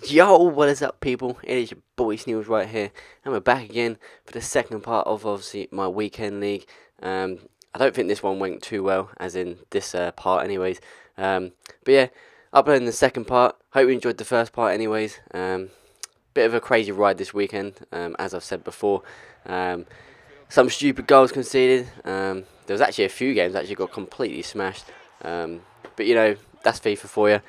Yo, what is up, people? It is your boy Sneebles right here, and we're back again for the second part of obviously my weekend league. I don't think this one went too well, as in this part, anyways. But yeah, uploading the second part. Hope you enjoyed the first part, anyways. Bit of a crazy ride this weekend, as I've said before. Some stupid goals conceded. There was actually a few games that actually got completely smashed. But you know, that's FIFA for you.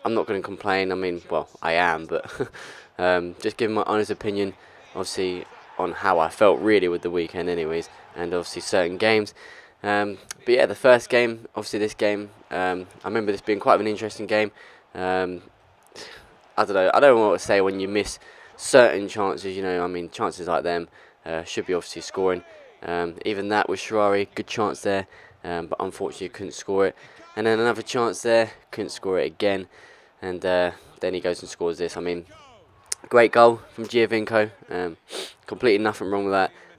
I'm not going to complain. I mean, well, I am, but just giving my honest opinion, obviously, on how I felt really with the weekend, anyways, and obviously certain games. But yeah, the first game, obviously this game, I remember this being quite an interesting game. I don't know. I don't know what to say when you miss certain chances. You know, I mean, chances like them should be obviously scoring. Even that with Sharari, good chance there, but unfortunately couldn't score it. And then another chance there, couldn't score it again. And then he goes and scores this. I mean, great goal from Giovinco. Completely nothing wrong with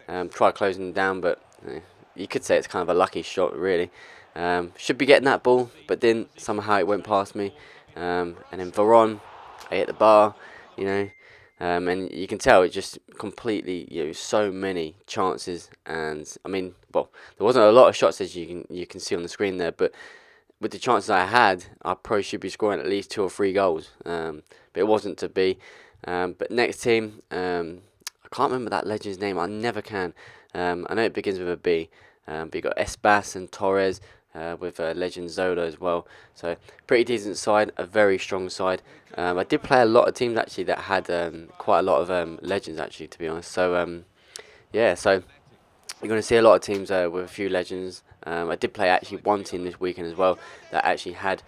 that. Tried closing him down, but you could say it's kind of a lucky shot, really. Should be getting that ball, but then somehow it went past me. And then Veron, I hit the bar, you know. And you can tell it just completely, so many chances. And I mean, well, there wasn't a lot of shots as you can see on the screen there, but with the chances I had, I probably should be scoring at least 2 or 3 goals. But it wasn't to be. But next team, I can't remember that legend's name. I never can. I know it begins with a B. But you got Espas and Torres with legend Zola as well. So pretty decent side, a very strong side. I did play a lot of teams actually that had quite a lot of legends actually, to be honest. So yeah, so you're going to see a lot of teams with a few legends. I did play actually one team this weekend as well that actually had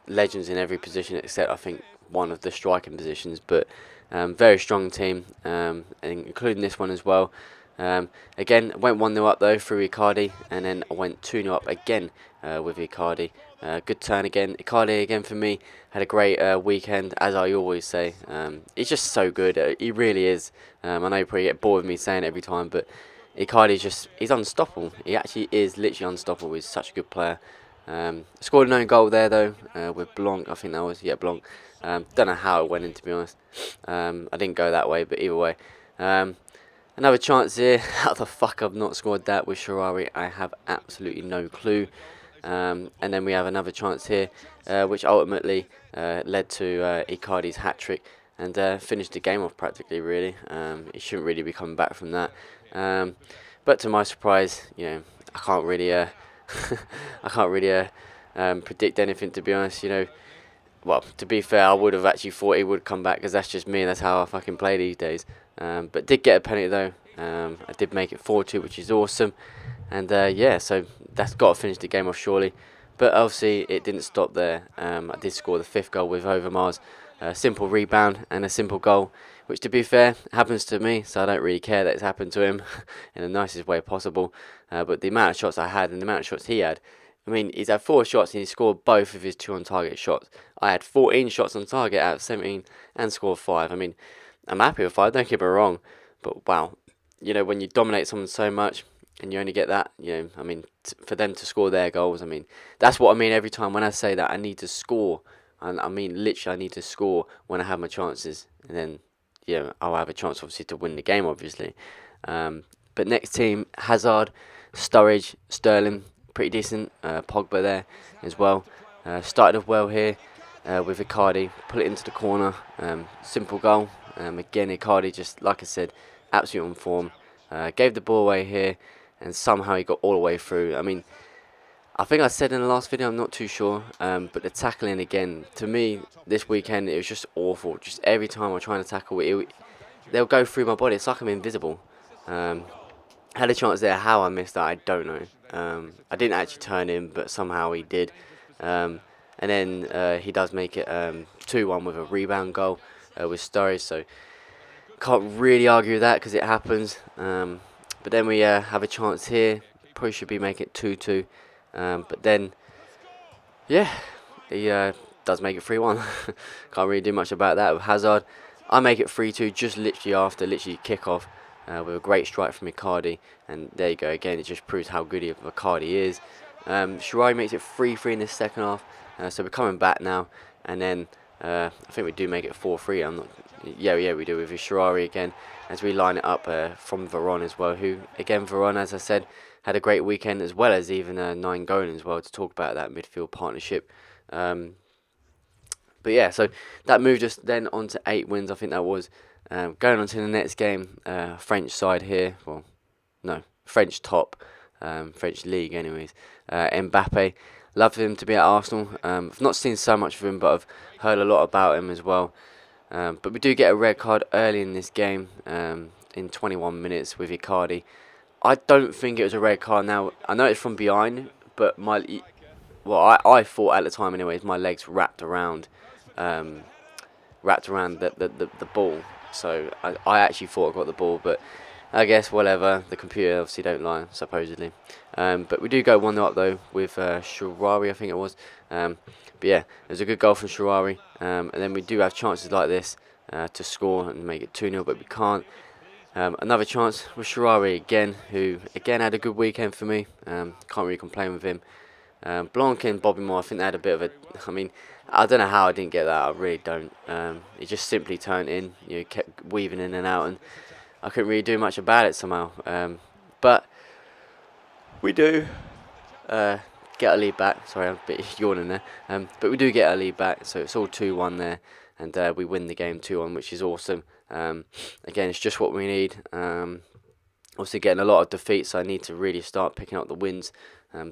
legends in every position except I think one of the striking positions. But very strong team, and including this one as well. Again, went 1-0 up though through Icardi, and then I went 2-0 up again with Icardi. Good turn again. Icardi again for me had a great weekend, as I always say. He's just so good. He really is. I know you probably get bored of me saying it every time, but Icardi he's unstoppable. He actually is literally unstoppable. He's such a good player. Scored an own goal there though with Blanc. I think that was Blanc. Don't know how it went in, to be honest. I didn't go that way, but either way. Another chance here. How the fuck I've not scored that with Sharari, I have absolutely no clue. And then we have another chance here, which ultimately led to Icardi's hat-trick and finished the game off practically, really. He shouldn't really be coming back from that. But to my surprise, I can't really, predict anything, to be honest. Well, to be fair, I would have actually thought he would come back because that's just me. That's how I fucking play these days. But did get a penalty though. I did make it 4-2, which is awesome. And yeah, so that's got to finish the game off surely. But obviously it didn't stop there. I did score the 5th goal with Overmars. A simple rebound and a simple goal, which to be fair happens to me, so I don't really care that it's happened to him in the nicest way possible. But the amount of shots I had and the amount of shots he had, I mean, he's had 4 shots and he scored both of his 2 on target shots. I had 14 shots on target out of 17 and scored 5. I mean, I'm happy with 5, don't get me wrong, but wow, when you dominate someone so much and you only get that, I mean, for them to score their goals, I mean, that's what I mean every time when I say that I need to score. And I mean, literally, I need to score when I have my chances, and then I'll have a chance obviously to win the game, obviously. But next team, Hazard, Sturridge, Sterling, pretty decent. Pogba there as well. Started off well here with Icardi, put it into the corner, simple goal. Again, Icardi, just like I said, absolutely on form. Gave the ball away here, and somehow he got all the way through. I mean, I think I said in the last video, I'm not too sure, but the tackling again, to me, this weekend, it was just awful. Just every time I'm trying to tackle, they'll go through my body. It's like I'm invisible. Had a chance there. How I missed that, I don't know. I didn't actually turn in, but somehow he did. And then he does make it 2-1 with a rebound goal with Sturridge, so can't really argue with that because it happens. But then we have a chance here. Probably should be making it 2-2. But then, yeah, he does make it 3-1. Can't really do much about that with Hazard. I make it 3-2 just literally after kick-off with a great strike from Icardi. And there you go again, it just proves how good Icardi is. Shirai makes it 3-3 in the second half. So we're coming back now. And then I think we do make it 4-3. I'm not. Yeah, we do with Sharari again as we line it up from Veron as well. Who again, Veron, as I said, had a great weekend as well as even 9 going as well to talk about that midfield partnership. But yeah, so that moved us then on to 8 wins. I think that was going on to the next game. French side here. Well, no, French top, French league, anyways. Mbappe. Love him to be at Arsenal. I've not seen so much of him, but I've heard a lot about him as well. But we do get a red card early in this game, in 21 minutes with Icardi. I don't think it was a red card. Now I know it's from behind, but I thought at the time, anyways, my legs wrapped around the ball. So I actually thought I got the ball, but I guess whatever. The computer obviously don't lie, supposedly. But we do go 1-0 up though with Sharari, I think it was. But yeah, it was a good goal from Sharari. And then we do have chances like this to score and make it 2-0, but we can't. Another chance with Sharari again, who again had a good weekend for me. Can't really complain with him. Blanc and Bobby Moore, I think they had a bit of a. I mean, I don't know how I didn't get that. I really don't. It just simply turned in. Kept weaving in and out, and I couldn't really do much about it somehow. But we do get a lead back. Sorry, I'm a bit yawning there. But we do get a lead back, so it's all 2-1 there, and we win the game 2-1, which is awesome. Again, it's just what we need. Obviously getting a lot of defeats, so I need to really start picking up the wins.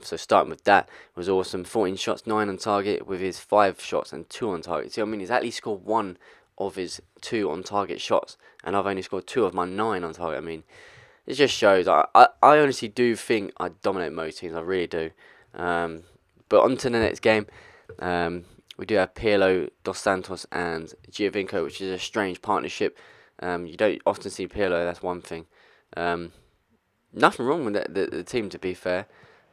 So starting with that was awesome. 14 shots, 9 on target with his 5 shots and 2 on target. See, I mean, he's actually scored 1 of his 2 on target shots, and I've only scored 2 of my 9 on target. I mean, it just shows. I honestly do think I dominate most teams. I really do. But on to the next game. We do have Pirlo, Dos Santos, and Giovinco, which is a strange partnership. You don't often see Pirlo. That's one thing. Nothing wrong with the team, to be fair.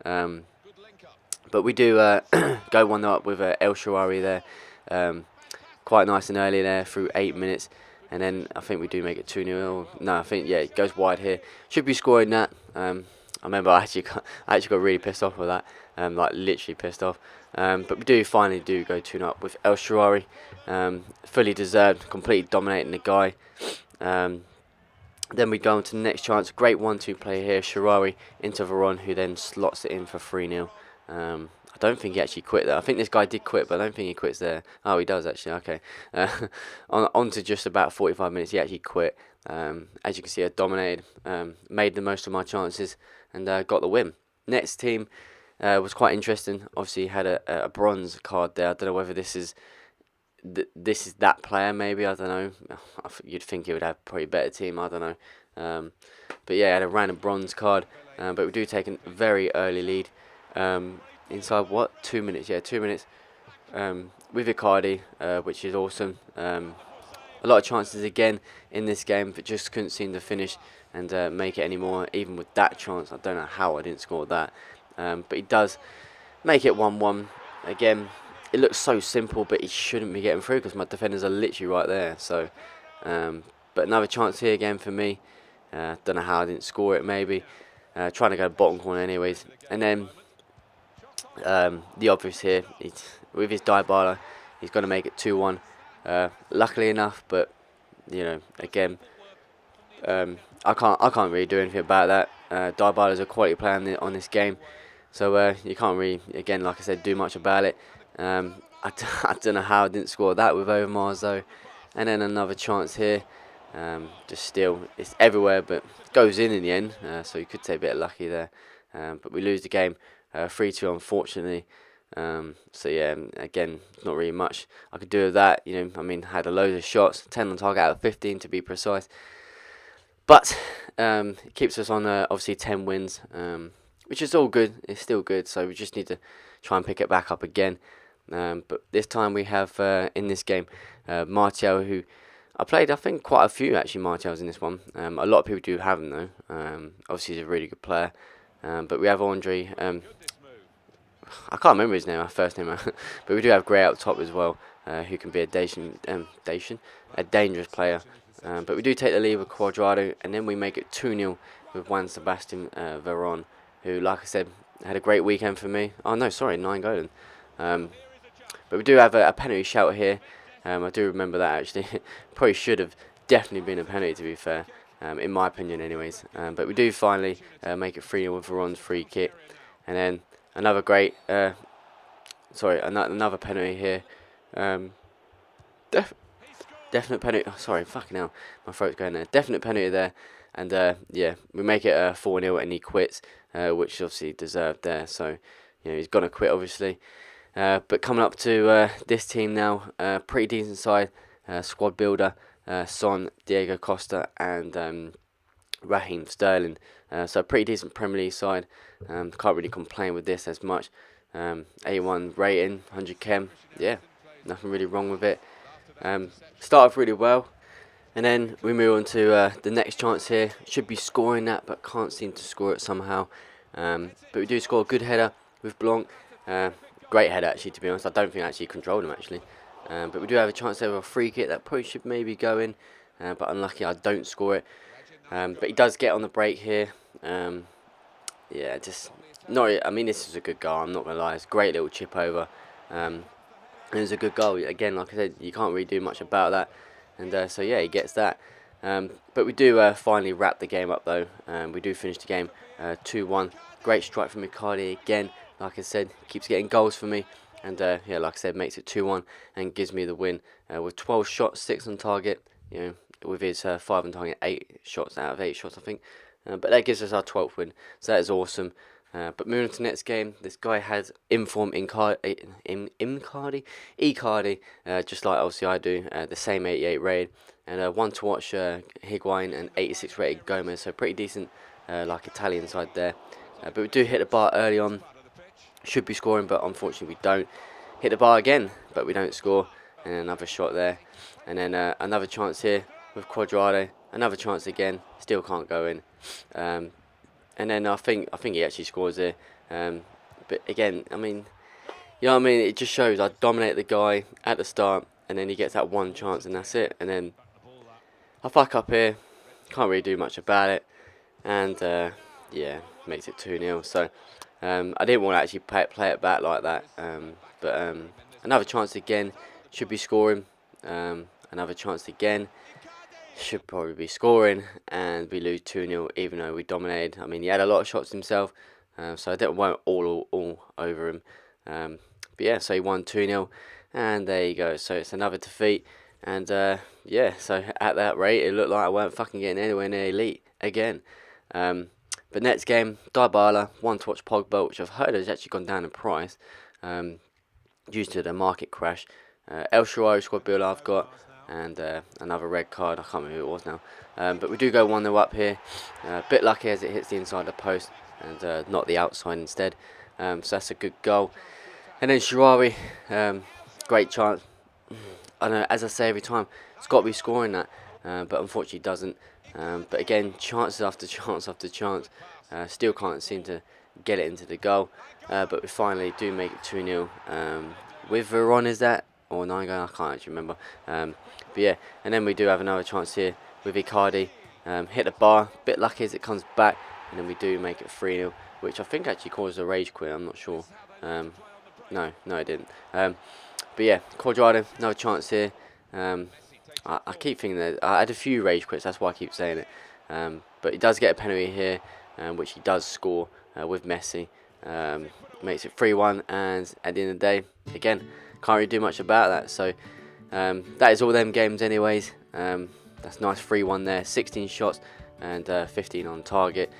But we do go 1-0 up with El Shaarawy there. Quite nice and early there through 8 minutes. And then I think we do make it 2-0. No, I think, yeah, it goes wide here. Should be scoring that. I remember I actually got really pissed off with that. Like literally pissed off. But we finally do go 2-0 up with El Shaarawy. Fully deserved, completely dominating the guy. Then we go on to the next chance. Great 1-2 play here. Shaarawy into Veron, who then slots it in for 3-0. I don't think he actually quit there. I think this guy did quit, but I don't think he quits there. Oh, he does actually. Okay. On to just about 45 minutes, he actually quit. As you can see, I dominated, made the most of my chances, and got the win. Next team was quite interesting. Obviously, had a bronze card there. I don't know whether this is that player. Maybe, I don't know. You'd think he would have probably a better team. I don't know. But yeah, had a random bronze card. But we do take a very early lead. Inside 2 minutes? Yeah, 2 minutes. With Icardi, which is awesome. A lot of chances again in this game, but just couldn't seem to finish and make it anymore. Even with that chance, I don't know how I didn't score that. But he does make it 1-1. Again, it looks so simple, but he shouldn't be getting through because my defenders are literally right there. So, but another chance here again for me. Don't know how I didn't score it. Maybe trying to go bottom corner anyways. And then the obvious here, with his Dybala, he's going to make it 2-1. Luckily enough, but again, I can't really do anything about that. Dybala is a quality player on this game, so you can't really, again, like I said, do much about it. I don't know how I didn't score that with Overmars though. And then another chance here. Just still, it's everywhere, but goes in the end. So you could say a bit of lucky there. But we lose the game 3-2, unfortunately. So yeah, again, not really much I could do with that. I mean, had a load of shots, 10 on target out of 15 to be precise. But it keeps us on obviously 10 wins, which is all good. It's still good. So we just need to try and pick it back up again. But this time we have in this game Martial, who I played, I think, quite a few actually Martials in this one. A lot of people do have him though. Obviously he's a really good player. But we have Andre. I can't remember his name, our first name, but we do have Gray out top as well, who can be a dangerous player. But we do take the lead with Cuadrado, and then we make it 2-0 with Juan Sebastian Veron, who, like I said, had a great weekend for me. Oh no, sorry, 9 golden. But we do have a penalty shout here. I do remember that actually. Probably should have definitely been a penalty, to be fair, in my opinion anyways. But we do finally make it 3-0 with Veron's free kick. And then another great, another penalty here. Definite penalty. Oh, sorry, fucking hell, my throat's going there. Definite penalty there, and yeah, we make it 4-0, and he quits, which obviously deserved there. So, he's gonna quit obviously. But coming up to this team now, pretty decent side, squad builder, Son, Diego Costa, and Raheem Sterling. So pretty decent Premier League side. Can't really complain with this as much. A1 rating, 100 chem. Yeah, nothing really wrong with it. Start off really well, and then we move on to the next chance here. Should be scoring that, but can't seem to score it somehow. But we do score a good header with Blanc. Great header actually, to be honest. I don't think I actually controlled him actually. But we do have a chance there with a free kick that probably should maybe go in, but unlucky I don't score it. But he does get on the break here. Yeah, just not. I mean, this is a good goal. I'm not gonna lie. It's a great little chip over. It was a good goal. Again, like I said, you can't really do much about that. And so yeah, he gets that. But we do finally wrap the game up though. We do finish the game 2-1. Great strike from Icardi again. Like I said, keeps getting goals for me. And yeah, like I said, makes it 2-1 and gives me the win with 12 shots, 6 on target. With his 5 on target, 8 shots out of 8 shots, I think. But that gives us our 12th win. So that is awesome. But moving on to the next game, this guy has inform Icardi, just like obviously I do, the same 88 rated, and one to watch Higuain and 86 rated Gomez, so pretty decent, like Italian side there. But we do hit the bar early on, should be scoring, but unfortunately we don't. Hit the bar again, but we don't score, and another shot there, and then another chance here with Quadrado, another chance again, still can't go in. And then I think he actually scores here. But again, I mean, you know what I mean? It just shows I dominate the guy at the start, and then he gets that one chance, and that's it. And then I fuck up here, can't really do much about it, and yeah, makes it 2-0. So I didn't want to actually play it back like that. But another chance again, should be scoring. Another chance again. Should probably be scoring, and we lose 2-0 even though we dominated. I mean, he had a lot of shots himself, so I didn't want all over him. But yeah, so he won 2-0, and there you go. So it's another defeat, and yeah, so at that rate, it looked like I weren't fucking getting anywhere near elite again. But next game, Dybala, one to watch Pogba, which I've heard has actually gone down in price due to the market crash. El Shaarawy squad builder I've got. And another red card, I can't remember who it was now. But we do go 1-0 up here. A bit lucky as it hits the inside of the post and not the outside instead. So that's a good goal. And then Shaarawy, great chance. I know, as I say every time, it's got to be scoring that, but unfortunately doesn't. But again, chances after chance after chance. Still can't seem to get it into the goal. But we finally do make it 2-0. With Veron, is that? Or 9 going, I can't actually remember. But yeah, and then we do have another chance here with Icardi. Hit the bar, bit lucky as it comes back, and then we do make it 3-0, which I think actually caused a rage quit, I'm not sure. No, it didn't. But yeah, Quadrado, another chance here. I keep thinking that I had a few rage quits, that's why I keep saying it. But he does get a penalty here, which he does score with Messi. Makes it 3-1, and at the end of the day, again, can't really do much about that. So that is all them games anyways. That's nice 3-1 there, 16 shots and 15 on target.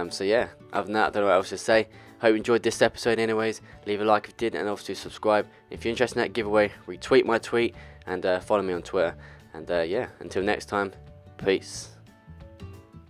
So yeah, other than that, I don't know what else to say. Hope you enjoyed this episode anyways. Leave a like if you did, and obviously subscribe. If you're interested in that giveaway, retweet my tweet and follow me on Twitter. And yeah, until next time, peace.